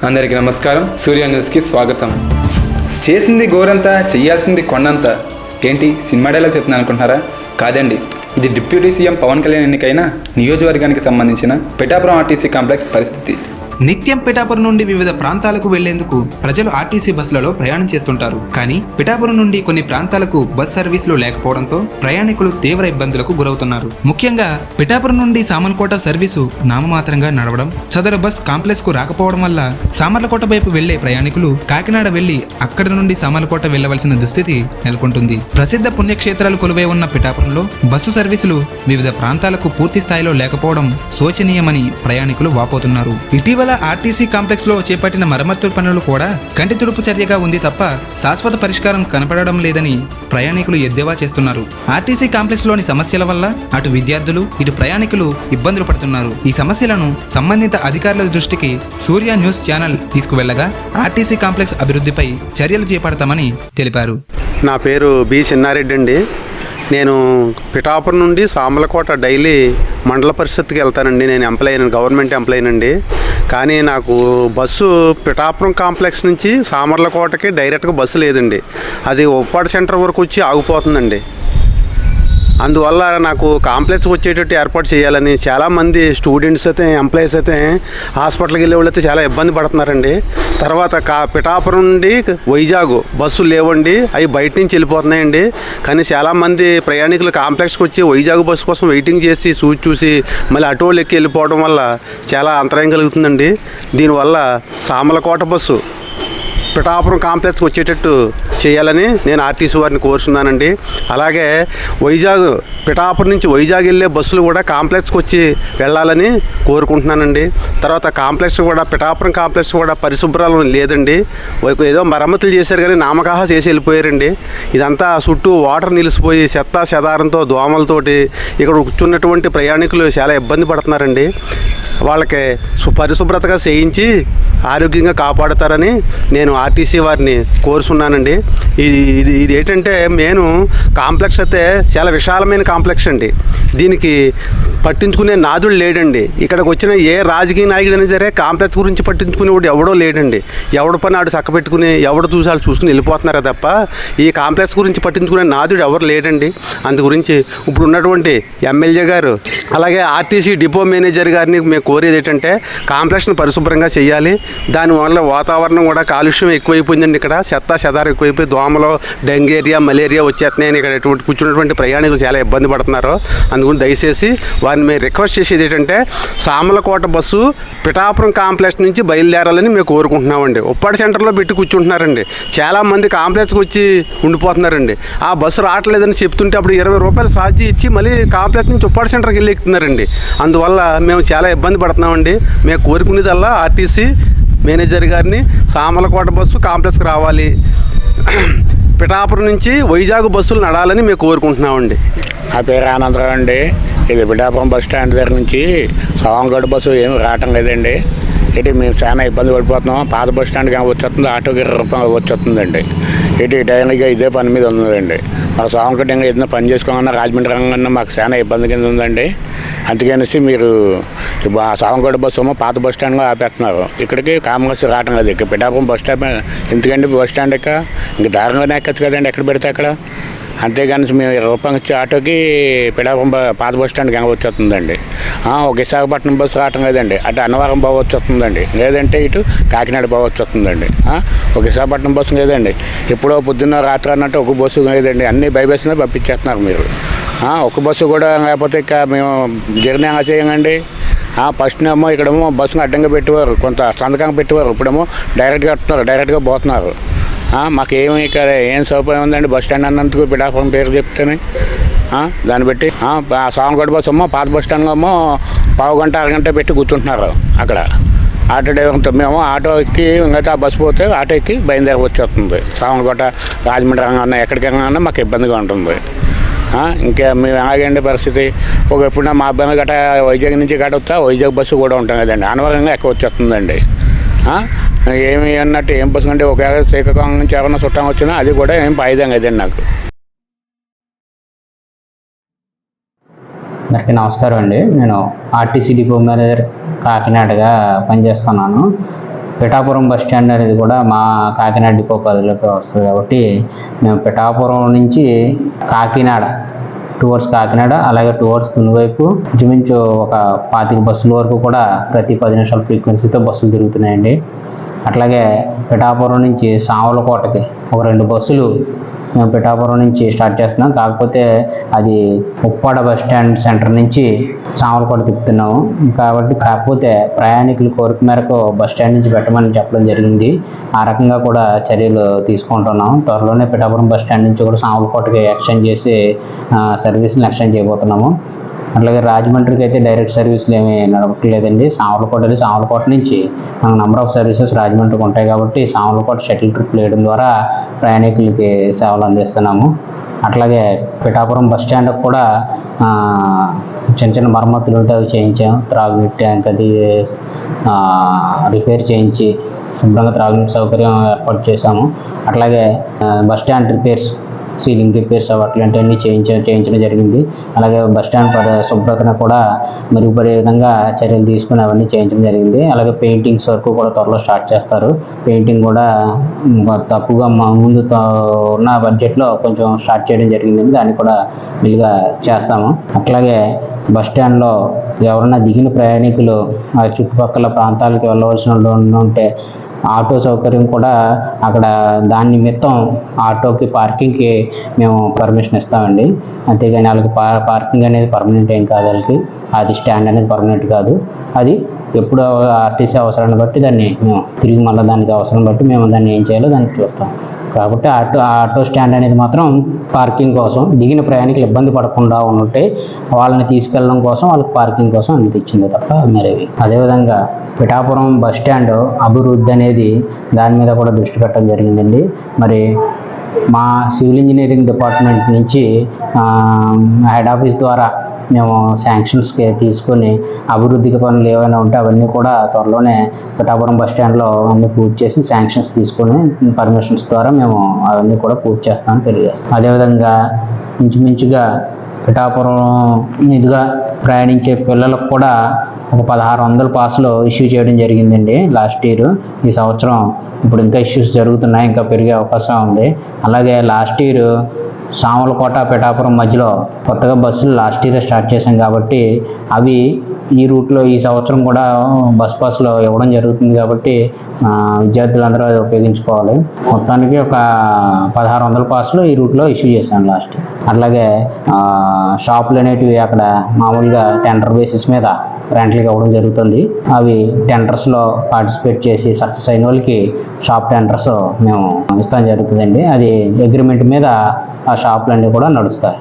అందరికీ నమస్కారం. సూర్య న్యూస్కి స్వాగతం. చేసింది గోరంతా, చెయ్యాల్సింది కొండంతా. ఏంటి సినిమా డైలాగ్ చెప్తున్నాను అనుకుంటున్నారా? కాదండి, ఇది డిప్యూటీ సీఎం పవన్ కళ్యాణ్ ఎన్నికైన నియోజకవర్గానికి సంబంధించిన పిఠాపురం ఆర్టీసీ కాంప్లెక్స్ పరిస్థితి. నిత్యం పిఠాపురం నుండి వివిధ ప్రాంతాలకు వెళ్లేందుకు ప్రజలు ఆర్టీసీ బస్సులలో ప్రయాణం చేస్తుంటారు. కానీ పిఠాపురం నుండి కొన్ని ప్రాంతాలకు బస్ సర్వీసులు లేకపోవడంతో ప్రయాణికులు తీవ్ర ఇబ్బందులకు గురవుతున్నారు. ముఖ్యంగా పిఠాపురం నుండి సామర్లకోట సర్వీసు నామమాత్రంగా నడవడం, సదరు బస్ కాంప్లెక్స్ కు రాకపోవడం వల్ల సామర్లకోట వైపు వెళ్లే ప్రయాణికులు కాకినాడ వెళ్లి అక్కడి నుండి సామర్లకోట వెళ్లవలసిన దుస్థితి నెలకొంటుంది. ప్రసిద్ధ పుణ్యక్షేత్రాలు కొలువై ఉన్న పిఠాపురంలో బస్సు సర్వీసులు వివిధ ప్రాంతాలకు పూర్తి స్థాయిలో లేకపోవడం శోచనీయమని ప్రయాణికులు వాపోతున్నారు. ఇటీవల ఆర్టీసీ కాంప్లెక్స్ లో చేపట్టిన మరమ్మతుల పనులు కూడా కంటి తుడుపు చర్యగా ఉంది తప్ప శాశ్వత పరిష్కారం కనపడడం లేదని ప్రయాణికులు ఎద్దేవా చేస్తున్నారు. ఆర్టీసీ కాంప్లెక్స్ లోని సమస్యల వల్ల అటు విద్యార్థులు ఇటు ప్రయాణికులు ఇబ్బందులు పడుతున్నారు. ఈ సమస్యలను సంబంధిత అధికారుల దృష్టికి సూర్య న్యూస్ ఛానల్ తీసుకువెళ్లగా ఆర్టీసీ కాంప్లెక్స్ అభివృద్ధిపై చర్యలు చేపడతామని తెలిపారు. నా పేరు బి చిన్నారెడ్డి అండి. నేను పిఠాపురం నుండి సామర్లకోట డైలీ మండల పరిషత్కి వెళ్తానండి. నేను గవర్నమెంట్ ఎంప్లాయీ అండి. కానీ నాకు బస్సు పిఠాపురం కాంప్లెక్స్ నుంచి సామర్లకోటకి డైరెక్ట్గా బస్సు లేదండి. అది ఉప్పాడ సెంటర్ వరకు వచ్చి ఆగిపోతుందండి. అందువల్ల నాకు కాంప్లెక్స్ వచ్చేటట్టు ఏర్పాటు చేయాలని చాలామంది స్టూడెంట్స్ అయితే ఎంప్లాయీస్ అయితే హాస్పిటల్కి వెళ్ళే వాళ్ళు అయితే చాలా ఇబ్బంది పడుతున్నారండి. తర్వాత పిఠాపురం నుండి వైజాగ్ బస్సులు లేవండి, అవి బయట నుంచి వెళ్ళిపోతున్నాయండి. కానీ చాలామంది ప్రయాణికులు కాంప్లెక్స్కి వచ్చి వైజాగ్ బస్సు కోసం వెయిటింగ్ చేసి చూసి మళ్ళీ ఆటోలు ఎక్కి వెళ్ళిపోవడం వల్ల చాలా అంతరాయం కలుగుతుందండి. దీనివల్ల సామర్లకోట బస్సు పిఠాపురం కాంప్లెక్స్కి వచ్చేటట్టు చేయాలని నేను ఆర్టీసీ వారిని కోరుతున్నానండి. అలాగే పిఠాపురం నుంచి వైజాగ్ వెళ్ళే బస్సులు కూడా కాంప్లెక్స్కి వచ్చి వెళ్ళాలని కోరుకుంటున్నానండి. తర్వాత పిఠాపురం కాంప్లెక్స్ కూడా పరిశుభ్రాలు లేదండి. ఏదో మరమ్మతులు చేశారు కానీ నామకాహ చేసి వెళ్ళిపోయారండి. ఇదంతా చుట్టూ వాటర్ నిలిచిపోయి చెత్త చెదారంతో దోమలతోటి ఇక్కడ కూర్చున్నటువంటి ప్రయాణికులు చాలా ఇబ్బంది పడుతున్నారండి. వాళ్ళకి పరిశుభ్రతగా చేయించి ఆరోగ్యంగా కాపాడుతారని నేను ఆర్టీసీ వారిని కోరుతున్నానండి. ఇది ఏంటంటే మెయిన్ కాంప్లెక్స్ అయితే చాలా విశాలమైన కాంప్లెక్స్ అండి. దీనికి పట్టించుకునే నాదుడు లేడండి. ఇక్కడికి వచ్చిన ఏ రాజకీయ నాయకుడైనా సరే కాంప్లెక్స్ గురించి పట్టించుకునేవాడు ఎవడో లేడండి. ఎవడ పని ఆడు చక్క పెట్టుకుని ఎవడ చూసుకుని వెళ్ళిపోతున్నారా తప్ప ఈ కాంప్లెక్స్ గురించి పట్టించుకునే నాదుడు ఎవరు లేడండి. అందు గురించి ఇప్పుడు ఉన్నటువంటి ఎమ్మెల్యే గారు అలాగే ఆర్టీసీ డిపో మేనేజర్ గారిని మేము కోరేది ఏంటంటే కాంప్లెక్స్ను పరిశుభ్రంగా చేయాలి. దానివల్ల వాతావరణం కూడా కాలుష్యం ఎక్కువైపోయిందండి. ఇక్కడ చెత్త చెదారం ఎక్కువైపోయి దోమలు, డెంగేరియా, మలేరియా వచ్చేస్తున్నాయని ఇక్కడ కూర్చున్నటువంటి ప్రయాణికులు చాలా ఇబ్బంది పడుతున్నారు. అందుకని దయచేసి వారిని మేము రిక్వెస్ట్ చేసేది ఏంటంటే సామర్లకోట బస్సు పిఠాపురం కాంప్లెక్స్ నుంచి బయలుదేరాలని మేము కోరుకుంటున్నామండి. ఉప్పాడ సెంటర్లో పెట్టి కూర్చుంటున్నారండి. చాలామంది కాంప్లెక్స్కి వచ్చి ఉండిపోతున్నారండి. ఆ బస్సు రావట్లేదని చెప్తుంటే అప్పుడు 20 రూపాయలు ఛార్జీ ఇచ్చి మళ్ళీ కాంప్లెక్స్ నుంచి ఉప్పాడ సెంటర్కి వెళ్ళి ఎక్కుతున్నారండి. అందువల్ల మేము చాలా ఇబ్బంది పడుతున్నామండి. మేము కోరుకునేదల్లా ఆర్టీసీ మేనేజర్ గారిని సామర్లకోట బస్సు కాంప్లెక్స్కి రావాలి, పిఠాపురం నుంచి వైజాగ్ బస్సులు నడాలని మేము కోరుకుంటున్నామండి. నా పేరు ఆనందరావు అండి. ఇది పిఠాపురం బస్ స్టాండ్ దగ్గర నుంచి సామర్లకోట బస్సు ఏమి రావటం లేదండి. ఇటు మేము చాలా ఇబ్బంది పడిపోతున్నాం. పాత బస్ స్టాండ్కి వచ్చేస్తుంది, ఆటోకి 20 రూపాయలు వచ్చేస్తుందండి. ఇటు టైంగా ఇదే పని మీద ఉందండి. మాకు సామర్లకోట ఏదైనా పని చేసుకోమన్నా రాజమండ్రి రంగన్నా మాకు చాలా ఇబ్బంది కింద ఉందండి. అందుకనేసి మీరు సామర్లకోట బస్సు ఏమో పాత బస్ స్టాండ్లో ఆపేస్తున్నారు. ఇక్కడికి కాంప్లెక్స్ రావటం లేదు. ఇక్కడ పిఠాపురం బస్ స్టాండ్ ఎందుకండి బస్ స్టాండ్ ఇంకా దారుణంగానే ఎక్కచ్చు కదండి ఎక్కడ పెడితే అక్కడ. అంతేగాని మేము 20 రూపాయలు ఇచ్చే ఆటోకి పిఠాపురం పాత బస్ స్టాండ్కి వచ్చేస్తుందండి. ఒక విశాఖపట్నం బస్సు రావటం లేదండి. అటు అన్నవరం బాగా వచ్చేస్తుందండి, లేదంటే ఇటు కాకినాడ బాగా వచ్చేస్తుందండి. ఒక విశాఖపట్నం బస్సు లేదండి. ఎప్పుడో పొద్దున్న రాత్రి అన్నట్టు ఒక బస్సు లేదండి. అన్నీ బైబస్నే పంపించేస్తున్నారు మీరు. ఒక బస్సు కూడా లేకపోతే ఇక మేము జర్నీ ఎలా చేయండి. ఫస్ట్ ఏమో ఇక్కడేమో బస్సును అడ్డంగా పెట్టేవారు, కొంత సంతకంగా పెట్టేవారు. ఇప్పుడేమో డైరెక్ట్గా వస్తున్నారు, డైరెక్ట్గా పోతున్నారు. మాకేమి ఇక్కడ ఏం సౌకర్యం ఉందండి. బస్ స్టాండ్ అన్నందుకు పిఠాపురం పేరు చెప్తేనే దాన్ని బట్టి సామర్లకోట బస్సు ఏమో పాత బస్ స్టాండ్లో ఏమో పావు గంట అరగంట పెట్టి కూర్చుంటున్నారు అక్కడ. ఆటో డ్రైవర్తో మేము ఆటో ఎక్కి మిగతా బస్సు పోతే ఆటో ఎక్కి బయలుదేరి వచ్చేస్తుంది. సామర్లకోట, రాజమండ్రి రంగన్నా ఎక్కడికి వెళ్ళినా మాకు ఇబ్బందిగా ఉంటుంది. ఇంకా మేము ఆగండి పరిస్థితి. ఎప్పుడైనా మా అబ్బాయి గట్ట వైజాగ్ నుంచి గట్ట వస్తా వైజాగ్ బస్సు కూడా ఉంటాం కదండి, అనవరంగా ఎక్క వచ్చేస్తుందండి. ఏమి అన్నట్టు ఏం బస్సు అంటే ఒకవేళ శ్రీకాకుళం నుంచి ఎవరైనా చుట్టం వచ్చినా అది కూడా ఏం ఫాయిదా కదండి నాకు. అందరికీ నమస్కారం అండి. నేను ఆర్టీసీ డిపో మేనేజర్ కాకినాడగా పనిచేస్తున్నాను. పిఠాపురం బస్ స్టాండ్ అనేది కూడా మా కాకినాడ డిపో పరిధిలోకి వస్తుంది కాబట్టి మేము పిఠాపురం నుంచి కాకినాడ టువర్డ్స్ కాకినాడ అలాగే టువర్డ్స్ తుని వైపు ఇంచుమించు ఒక 25 బస్సుల వరకు కూడా ప్రతి 10 నిమిషాల ఫ్రీక్వెన్సీతో బస్సులు తిరుగుతున్నాయండి. అట్లాగే పిఠాపురం నుంచి సామర్లకోటకి ఒక 2 బస్సులు మేము పిఠాపురం నుంచి స్టార్ట్ చేస్తున్నాం. కాకపోతే అది ఉప్పాడ బస్ స్టాండ్ సెంటర్ నుంచి సామర్లకోట తిప్పుతున్నాము కాకపోతే ప్రయాణికుల కోరిక మేరకు బస్ స్టాండ్ నుంచి పెట్టమని చెప్పడం జరిగింది. ఆ రకంగా కూడా చర్యలు తీసుకుంటున్నాం. త్వరలోనే పిఠాపురం బస్ స్టాండ్ నుంచి కూడా సామర్లకోటకి ఎక్స్టెండ్ చేసి సర్వీస్ని ఎక్స్టెండ్ చేయబోతున్నాము. అట్లాగే రాజమండ్రికి అయితే డైరెక్ట్ సర్వీసులు ఏమీ నడవట్లేదండి. సామర్లకోట నుంచి మనకు నెంబర్ ఆఫ్ సర్వీసెస్ రాజమండ్రికి ఉంటాయి కాబట్టి సామర్లకోట షటిల్ ట్రిప్ వేయడం ద్వారా ప్రయాణికులకి సేవలు అందిస్తున్నాము. అట్లాగే పిఠాపురం బస్ స్టాండ్కి కూడా చిన్న మరమ్మతులు ఉంటే అవి చేయించాము. త్రాగునీటి ట్యాంక్ అది రిపేర్ చేయించి శుభ్రంగా త్రాగునీటి సౌకర్యం ఏర్పాటు చేశాము. అట్లాగే bus stand repairs, ceiling repairs అట్లాంటివన్నీ చేయించడం జరిగింది. అలాగే బస్ స్టాండ్ శుభ్రతను కూడా మెరుగుపడే విధంగా చర్యలు తీసుకుని అవన్నీ చేయించడం జరిగింది. అలాగే పెయింటింగ్స్ వరకు కూడా త్వరలో స్టార్ట్ చేస్తారు. పెయింటింగ్ కూడా తక్కువగా ముందు ఉన్న బడ్జెట్లో కొంచెం స్టార్ట్ చేయడం జరిగింది. దాన్ని కూడా వీలుగా చేస్తాము. అట్లాగే బస్ స్టాండ్లో ఎవరన్నా దిగిన ప్రయాణికులు ఆ చుట్టుపక్కల ప్రాంతాలకు వెళ్ళవలసిన ఉంటే ఆటో సౌకర్యం కూడా అక్కడ దాని నిమిత్తం ఆటోకి పార్కింగ్కి మేము పర్మిషన్ ఇస్తామండి. అంతేగాని వాళ్ళకి పార్కింగ్ అనేది పర్మనెంట్ ఏం కాదు. వాళ్ళకి అది స్టాండ్ అనేది పర్మనెంట్ కాదు. అది ఎప్పుడు ఆర్టీసీ అవసరాన్ని బట్టి దాన్ని మేము తిరిగి మళ్ళీ దానికి అవసరం బట్టి మేము దాన్ని ఏం చేయాలో దానికి చూస్తాం. కాబట్టి ఆటో స్టాండ్ అనేది మాత్రం పార్కింగ్ కోసం దిగిన ప్రయాణికులు ఇబ్బంది పడకుండా ఉంటే వాళ్ళని తీసుకెళ్ళడం కోసం వాళ్ళకి పార్కింగ్ కోసం అనుమతి ఇచ్చింది తప్ప మరేవి. అదేవిధంగా పిఠాపురం బస్ స్టాండ్ అభివృద్ధి అనేది దాని మీద కూడా దృష్టి పెట్టడం జరిగిందండి. మరి మా సివిల్ ఇంజనీరింగ్ డిపార్ట్మెంట్ నుంచి హెడ్ ఆఫీస్ ద్వారా మేము శాంక్షన్స్కి తీసుకొని అభివృద్ధికి పనులు ఏవైనా ఉంటే అవన్నీ కూడా త్వరలోనే పిఠాపురం బస్ స్టాండ్లో అన్నీ పూర్తి చేసి శాంక్షన్స్ తీసుకొని పర్మిషన్స్ ద్వారా మేము అవన్నీ కూడా పూర్తి చేస్తామని తెలియజేస్తాం. అదేవిధంగా ఇంచుమించుగా పిఠాపురం మీదుగా ప్రయాణించే పిల్లలకు కూడా ఒక 1600 పాసులు ఇష్యూ చేయడం జరిగిందండి లాస్ట్ ఇయర్. ఈ సంవత్సరం ఇప్పుడు ఇంకా ఇష్యూస్ జరుగుతున్నాయి, ఇంకా పెరిగే అవకాశం ఉంది. అలాగే లాస్ట్ ఇయర్ సామర్లకోట పిఠాపురం మధ్యలో కొత్తగా బస్సులు లాస్ట్ ఇయర్ స్టార్ట్ చేశాం కాబట్టి అవి ఈ రూట్లో ఈ సంవత్సరం కూడా బస్ పాస్లో ఇవ్వడం జరుగుతుంది కాబట్టి విద్యార్థులందరూ అది ఉపయోగించుకోవాలి. మొత్తానికి ఒక 1600 పాసులు ఈ రూట్లో ఇష్యూ చేశాను లాస్ట్. అట్లాగే షాపులు అనేటివి అక్కడ మామూలుగా టెండర్ బేసిస్ మీద రెంట్లకి ఇవ్వడం జరుగుతుంది. అవి టెండర్స్లో పార్టిసిపేట్ చేసి సక్సెస్ అయిన వాళ్ళకి షాప్ టెండర్స్ మేము ఇస్తాం జరుగుతుందండి. అది అగ్రిమెంట్ మీద ఆ షాపులన్నీ కూడా నడుస్తాయి.